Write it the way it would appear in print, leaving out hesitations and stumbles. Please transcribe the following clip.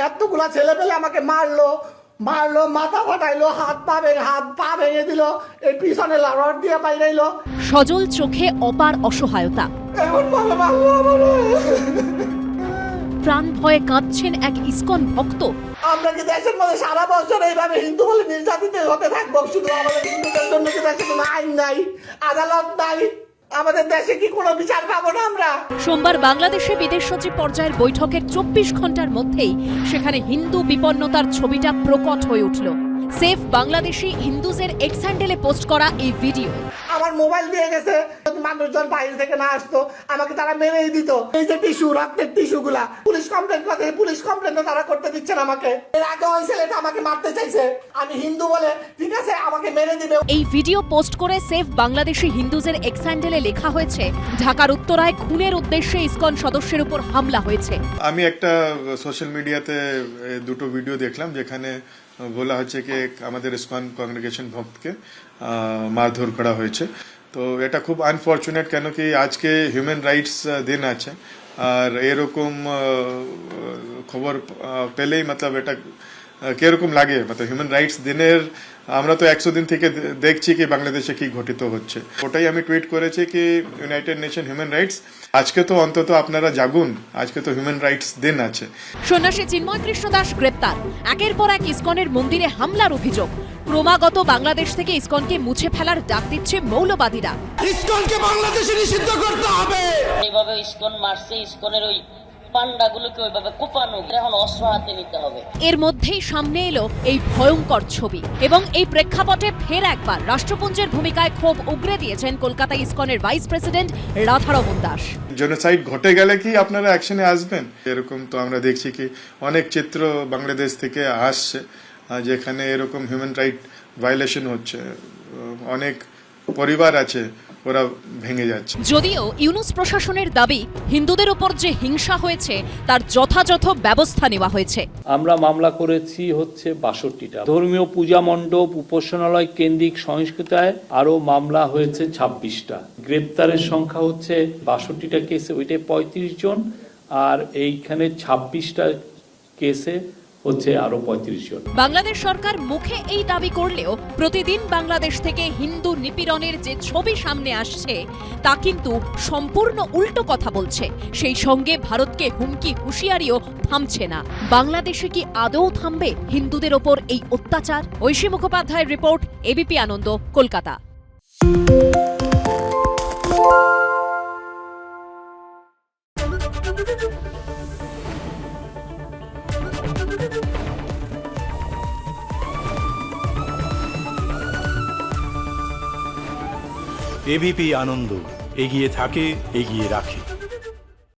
এতগুলা ছেলে পেলে আমাকে মারলো, মাথা ফাটাইলো, হাত পা ভেঙে দিল, এই পিছনে রড দিয়ে বাইরাইলো। সজল চোখে অপার অসহায়তা, এমন ভাবে মারলো আমারে। প্রাণ ভয়ে কাঁদছেন এক ইসকন ভক্ত। আমরা কি দেশের মধ্যে সারা বছর এইভাবে হিন্দু বলে নির্যাতিত হতে থাকবো? শুধু আমাদের হিন্দুদের জন্য কি দেশে কোনো আইন নাই, আদালত নাই? আমাদের দেশে কি কোনো বিচার পাবো না আমরা? সোমবার বাংলাদেশে বিদেশ সচিব পর্যায়ের বৈঠকের 24 ঘন্টার মধ্যেই সেখানে হিন্দু বিপন্নতার ছবিটা প্রকট হয়ে উঠল। সেফ বাংলাদেশি হিন্দুজের এক্স হ্যান্ডেলে পোস্ট করা এই ভিডিও। আমার মোবাইল দিয়ে গেছে, যদি মানুষজন বাইরে থেকে না আসতো আমাকে তারা মেরেই দিত। এই যে টিস্যু, রক্তের টিস্যু গুলা, পুলিশ কমপ্লেন করতে, পুলিশ কমপ্লেনও তারা করতে দিচ্ছে না আমাকে। এর আগে ওই ছেলেটা আমাকে মারতে চাইছে, আমি হিন্দু বলে ঠিক আছে আমাকে মেরে দিবে। এই ভিডিও পোস্ট করে সেফ বাংলাদেশি হিন্দুজের এক্স হ্যান্ডেলে লেখা হয়েছে, ঢাকার উত্তরায় খুনের উদ্দেশ্যে ইসকন সদস্যের উপর হামলা হয়েছে। আমি একটা সোশ্যাল মিডিয়াতে দুটো ভিডিও দেখলাম যেখানে বলা হচ্ছে কি আমাদের ইসকন কংগ্রেগেশন ভক্তকে মারধর করা হয়েছে। তো এটা খুব আনফর্চুনেট, কেন কি আজকে হিউম্যান রাইটস দিন আছে, আর এরকম খবর পেলেই মতলব এটা কিরকম লাগে। মতলব হিউম্যান রাইটস দিনের আমরা তো 100 দিন থেকে দেখছি কি বাংলাদেশে কি ঘটিত হচ্ছে। ওটাই আমি টুইট করেছি কি ইউনাইটেড নেশন হিউম্যান রাইটস, আজকে তো অন্তত আপনারা জাগুন, আজকে তো হিউম্যান রাইটস দিন আছে। সন্ন্যাসী চিন্ময় কৃষ্ণ দাস গ্রেপ্তার, একের পর এক ইসকনের মন্দিরে হামলার অভিযোগ। ক্রমাগত বাংলাদেশ থেকে ইসকনকে মুছে ফেলার ডাক দিচ্ছে মৌলবাদীরা। ইসকনকে বাংলাদেশে নিষিদ্ধ করতে হবে। এইভাবে ইসকন মারছে, ইসকনের ওই পান্ডাগুলোকে ওইভাবে কোপানো, এখন অস্ত্র হাতে নিতে হবে। এর মধ্যেই সামনে এলো এই ভয়ঙ্কর ছবি, এবং এই প্রেক্ষাপটে ফের একবার রাষ্ট্রপুঞ্জের ভূমিকায় ক্ষোভ উগরে দিয়েছেন কলকাতা ইসকনের vice president Radharaman Das. Genocide ঘটে গেলে কি আপনারা অ্যাকশনে আসবেন? এরকম তো আমরা দেখছি কি অনেক চিত্র বাংলাদেশ থেকে আসছে যেখানে এরকম হিউম্যান রাইট ভায়োলেশন হচ্ছে, অনেক পরিবার আছে ওরা ভেঙে যাচ্ছে। যদিও ইউনুস প্রশাসনের দাবি, হিন্দুদের উপর যে হিংসা হয়েছে তার যথাযথ ব্যবস্থা নেওয়া হয়েছে। আমরা মামলা করেছি হচ্ছে 62টা। ধর্মীয় পূজা মণ্ডপ, উপাসনালয় কেন্দ্রিক সংস্কৃতায় আরো মামলা হয়েছে 26টা। গ্রেপ্তারের সংখ্যা হচ্ছে 62টা কেসে ওইটাই 35 জন, আর এইখানে 26টা কেসে হচ্ছে আরো 35 জন। বাংলাদেশ সরকার মুখে এই দাবি করলেও প্রতিদিন বাংলাদেশ থেকে হিন্দু নিপীড়নের যে ছবি সামনে আসছে তা কিন্তু সম্পূর্ণ উল্টো কথা বলছে। সেই সঙ্গে ভারতকে হুমকি হুঁশিয়ারিও থামছে না। বাংলাদেশে কি আদৌ থামবে হিন্দুদের ওপর এই অত্যাচার? ঐশী মুখোপাধ্যায়ের রিপোর্ট, এবিপি আনন্দ, কলকাতা। এবিপি আনন্দ, এগিয়ে থাকে, এগিয়ে রাখে।